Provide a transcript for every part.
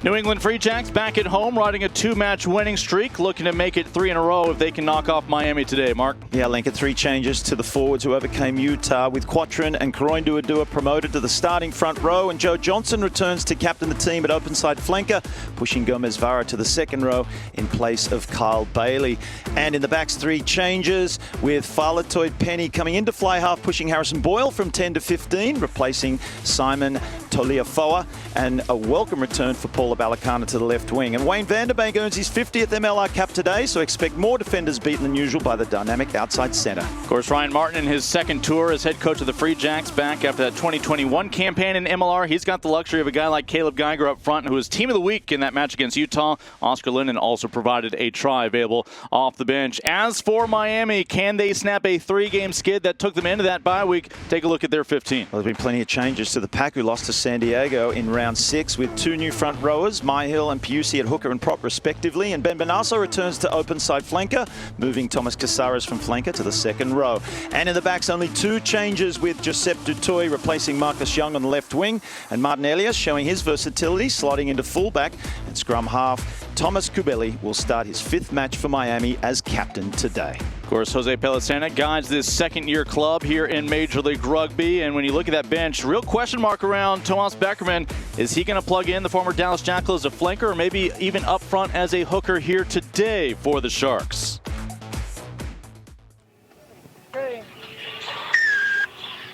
New England Free Jacks back at home, riding a 2-match winning streak, looking to make it 3 in a row if they can knock off Miami today. Mark? Yeah, Lincoln, 3 changes to the forwards who overcame Utah, with Quatrin and Karoindua promoted to the starting front row, and Joe Johnson returns to captain the team at open side flanker, pushing Gomez Vara to the second row in place of Kyle Bailey. And in the backs, 3 changes, with Falatoid Penny coming into fly half, pushing Harrison Boyle from 10 to 15, replacing Simon Toliafoa, and a welcome return for Paula Balakana to the left wing. And Wayne Vanderbank earns his 50th MLR cap today, so expect more defenders beaten than usual by the dynamic outside centre. Of course, Ryan Martin in his second tour as head coach of the Free Jacks, back after that 2021 campaign in MLR. He's got the luxury of a guy like Caleb Geiger up front, who was team of the week in that match against Utah. Oscar Linden also provided a try available off the bench. As for Miami, can they snap a 3-game skid that took them into that bye week? Take a look at their 15. Well, there's been plenty of changes to the pack, who lost to San Diego in round 6, with 2 new front rowers, Myhill and Piusi at hooker and prop respectively, and Ben Benasso returns to open side flanker, moving Thomas Casares from flanker to the second row. And in the backs, only 2 changes, with Giuseppe Dutoy replacing Marcus Young on the left wing, and Martin Elias showing his versatility, slotting into fullback. And scrum half, Thomas Kubeli will start his 5th match for Miami as captain today. Of course, Jose Pelicena guides this second-year club here in Major League Rugby. And when you look at that bench, real question mark around Tomas Beckerman. Is he going to plug in the former Dallas Jackal as a flanker, or maybe even up front as a hooker here today for the Sharks?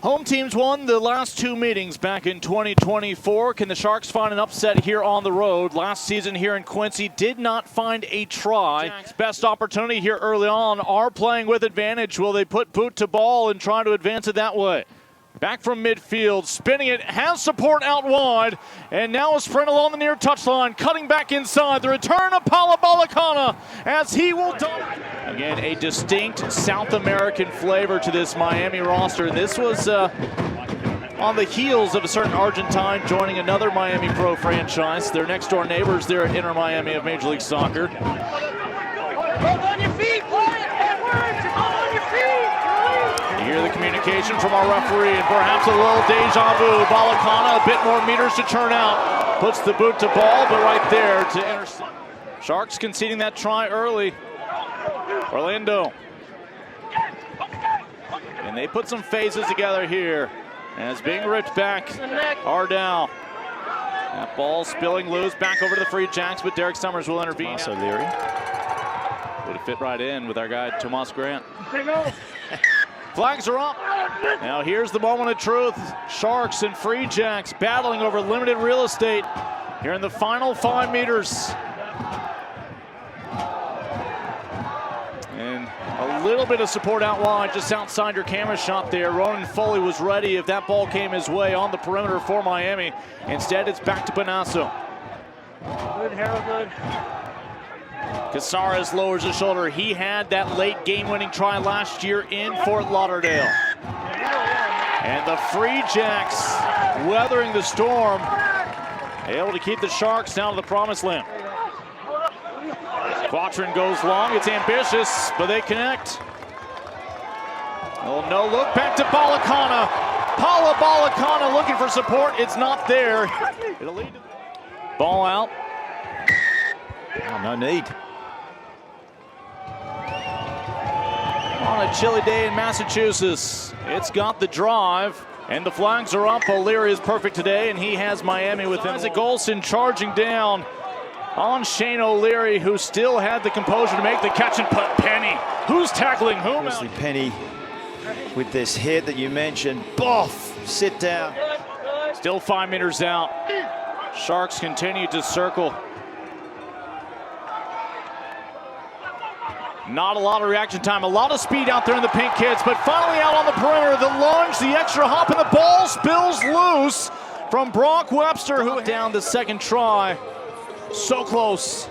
Home teams won the last 2 meetings back in 2024. Can the Sharks find an upset here on the road? Last season here in Quincy did not find a try. Jack's best opportunity here early on, are playing with advantage. Will they put boot to ball and try to advance it that way? Back from midfield, spinning it, has support out wide, and now a sprint along the near touchline, cutting back inside. The return of Paula Balakana as he will dominate. Again, a distinct South American flavor to this Miami roster. This was on the heels of a certain Argentine joining another Miami Pro franchise. Their next door neighbors there at Inter Miami of Major League Soccer. Hold on your feet, Edwards! Hold on your feet! You hear the communication from our referee, and perhaps a little deja vu. Balakana, a bit more meters to turn out. Puts the boot to ball, but right there to intercept. Sharks conceding that try early. Orlando. And they put some phases together here. As being ripped back, Ardell. That ball spilling loose, back over to the Free Jacks, but Derek Summers will intervene. Tomas O'Leary would have fit right in with our guy, Tomas Grant. Flags are up. Now here's the moment of truth. Sharks and Free Jacks battling over limited real estate here in the final 5 meters. And a little bit of support out wide, just outside your camera shot there. Ronan Foley was ready if that ball came his way on the perimeter for Miami. Instead, it's back to Benasso. Good, Harold, good. Casares lowers his shoulder. He had that late game-winning try last year in Fort Lauderdale. And the Free Jacks weathering the storm, able to keep the Sharks down to the promised land. Quatrin goes long. It's ambitious, but they connect. Oh, no look back to Balakana. Paula Balakana looking for support. It's not there. It'll lead to ball out. Oh, no need. On a chilly day in Massachusetts, it's got the drive, and the flags are up. O'Leary is perfect today, and he has Miami with him. Isaac Golson charging down on Shane O'Leary, who still had the composure to make the catch and put Penny. Who's tackling whom? Obviously Penny with this hit that you mentioned. Boff, sit down. Still 5 meters out. Sharks continue to circle. Not a lot of reaction time, a lot of speed out there in the pink kids, but finally out on the perimeter, the lunge, the extra hop, and the ball spills loose from Brock Webster, who down the second try. So close.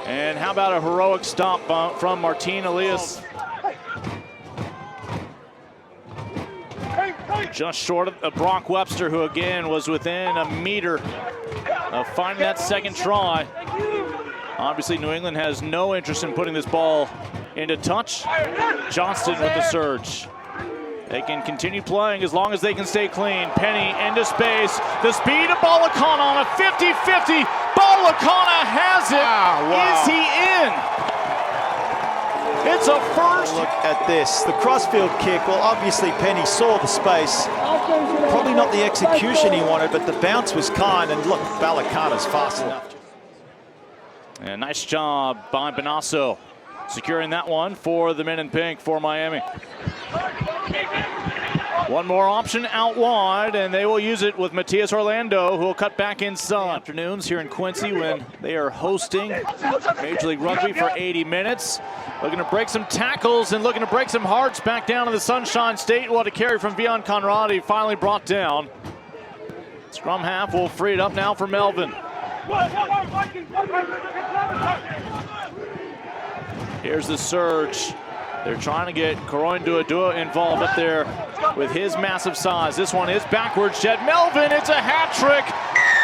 And how about a heroic stop from Martin Elias? Just short of Brock Webster, who again was within a meter of finding that second try. Obviously, New England has no interest in putting this ball into touch. Johnston with the surge. They can continue playing as long as they can stay clean. Penny into space. The speed of Balakana on a 50-50 Balakana has it. Wow. Is he in? It's a first. Look at this. The crossfield kick. Well, obviously Penny saw the space. Probably not the execution he wanted, but the bounce was kind. And look, Balakana's fast enough. And nice job by Bonasso, securing that one for the men in pink for Miami. One more option out wide, and they will use it with Matias Orlando, who will cut back inside. Afternoons here in Quincy when they are hosting Major League Rugby for 80 minutes. Looking to break some tackles and looking to break some hearts back down in the Sunshine State. What a carry from Vion Conradi, finally brought down. Scrum half will free it up now for Melvin. Here's the surge. They're trying to get Karoin Duadua involved up there with his massive size. This one is backwards. Jed Melvin, it's a hat trick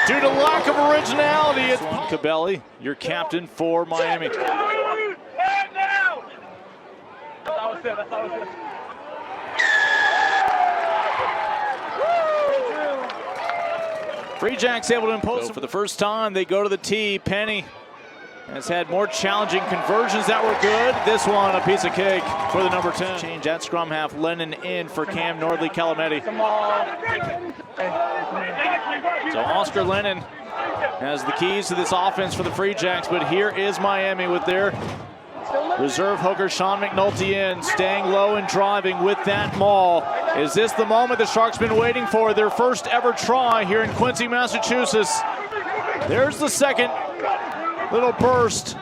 due to lack of originality. It's Cabelli, your captain for Miami. Free Jacks able to impose for the first time. They go to the tee. Penny has had more challenging conversions that were good. This one, a piece of cake for the number 10. Change at scrum half. Lennon in for Cam Nordley-Calametti. So Oscar Lennon has the keys to this offense for the Free Jacks, but here is Miami with their reserve hooker Sean McNulty in, staying low and driving with that maul. Is this the moment the Sharks been waiting for? Their first ever try here in Quincy, Massachusetts. There's the second little burst.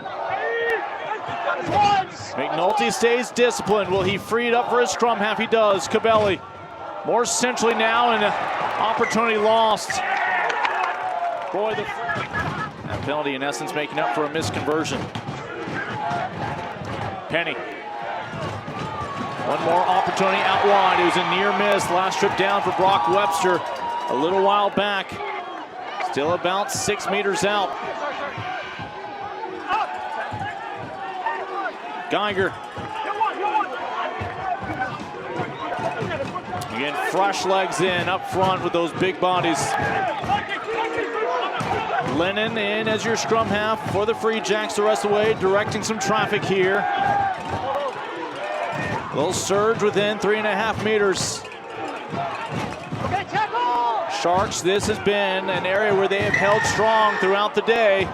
McNulty stays disciplined. Will he free it up for his scrum half? He does. Cabelli more centrally now, and opportunity lost. Boy, that penalty in essence making up for a misconversion. Penny. One more opportunity out wide. It was a near miss. Last trip down for Brock Webster a little while back. Still about 6 meters out. Geiger. Again, fresh legs in up front with those big bodies. Lennon in as your scrum half for the Free Jacks the rest of the way, directing some traffic here. A little surge within 3.5 meters. Sharks, this has been an area where they have held strong throughout the day.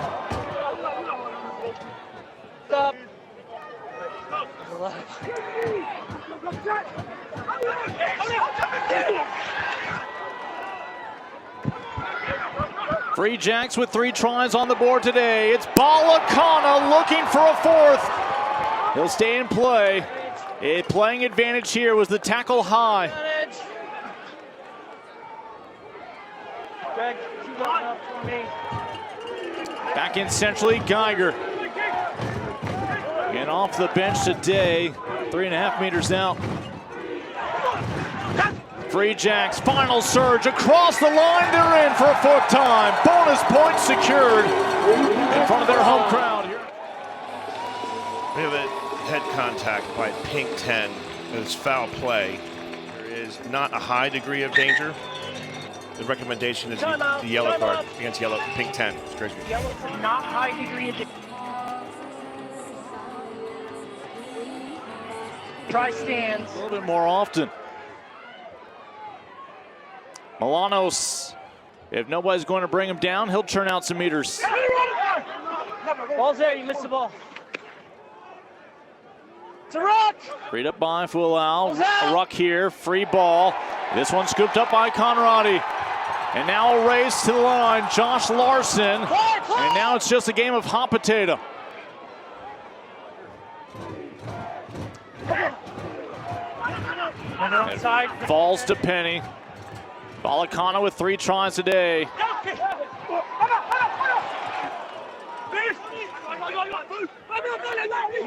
Free Jacks with 3 tries on the board today. It's Balakana looking for a fourth. He'll stay in play. A playing advantage here was the tackle high. Back in centrally, Geiger. And off the bench today, 3.5 meters out. Free Jacks, final surge across the line. They're in for a 4th time. Bonus point secured in front of their home crowd. We have a head contact by pink 10. It's foul play. There is not a high degree of danger. The recommendation is the yellow card against yellow, pink 10. It's crazy. Yellow for not high degree of danger. Try stands. A little bit more often. Milanos, if nobody's going to bring him down, he'll churn out some meters. Ball's there, you missed the ball. It's a ruck! Freed up by Fulau. A ruck here, free ball. This one scooped up by Conradi. And now a race to the line, Josh Larson. And now it's just a game of hot potato. Falls to Penny. Balakana with 3 tries today. You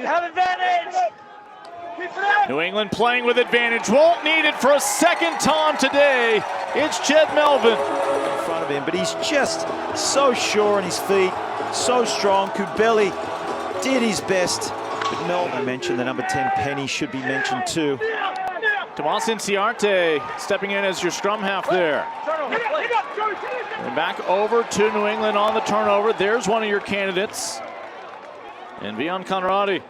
have advantage! New England playing with advantage. Won't need it for a 2nd time today. It's Jed Melvin In front of him, but he's just so sure on his feet, so strong. Kubeli did his best. But Melvin mentioned the number 10 Penny should be mentioned too. Tomas Inciarte stepping in as your scrum half there. And back over to New England on the turnover. There's one of your candidates. And Vion Conradi.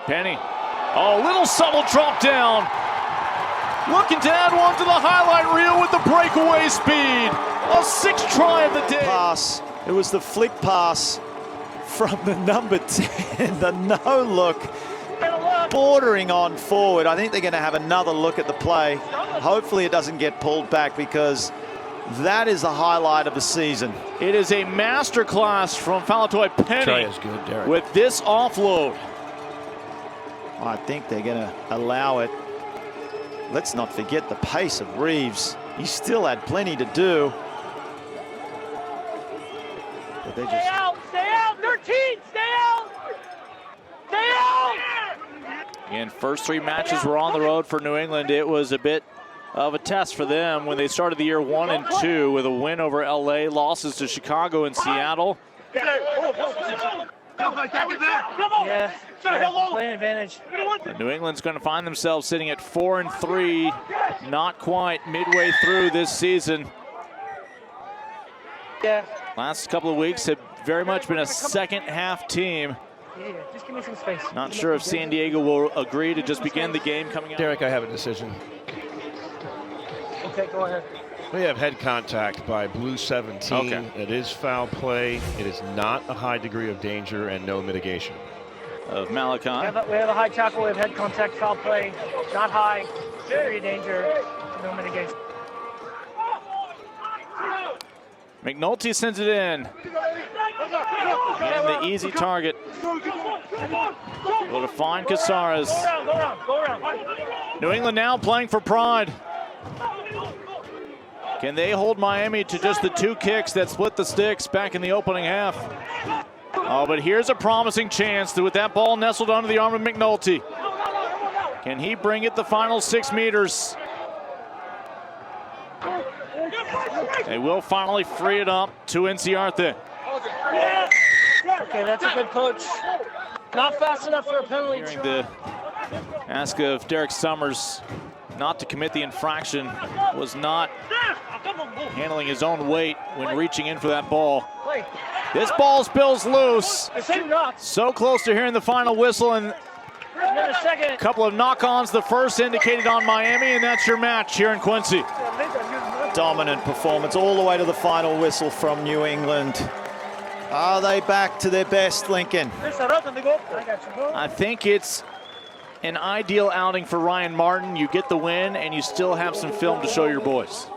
Penny. Oh, little subtle drop down. Looking to add one to the highlight reel with the breakaway speed. A sixth try of the day. Pass. It was the flick pass from the number 10, the no look. Bordering on forward. I think they're going to have another look at the play. Hopefully it doesn't get pulled back, because that is the highlight of the season. It is a masterclass from Falatoi Penny. Try is good, Derek. With this offload. I think they're going to allow it. Let's not forget the pace of Reeves. He still had plenty to do. But they Stay just... out! Stay out! 13! Stay out! Stay out! And first three matches were on the road for New England. It was a bit of a test for them when they started the year 1 and 2 with a win over LA, losses to Chicago and Seattle. Yeah, playing advantage. And New England's going to find themselves sitting at 4 and 3, not quite midway through this season. Yeah. Last couple of weeks have very much been a second half team. Yeah, just give me some space. Not sure if San Diego will agree to just begin the game coming out. Derek, I have a decision. Okay, go ahead. We have head contact by Blue 17. Okay. It is foul play. It is not a high degree of danger and no mitigation. Of Malachi. We have a high tackle, we have head contact, foul play, not high, degree of danger, no mitigation. McNulty sends it in. And the easy target. Able to find Casares. Go around. New England now playing for pride. Can they hold Miami to just the 2 kicks that split the sticks back in the opening half? Oh, but here's a promising chance with that ball nestled under the arm of McNulty. Can he bring it the final 6 meters? They will finally free it up to Inciarte. Okay, that's a good coach. Not fast enough for a penalty. Hearing the ask of Derek Summers not to commit the infraction, was not handling his own weight when reaching in for that ball. This ball spills loose. So close to hearing the final whistle, and a couple of knock-ons. The first indicated on Miami, and that's your match here in Quincy. Dominant performance all the way to the final whistle from New England. Are they back to their best, Lincoln? I think it's an ideal outing for Ryan Martin. You get the win, and you still have some film to show your boys.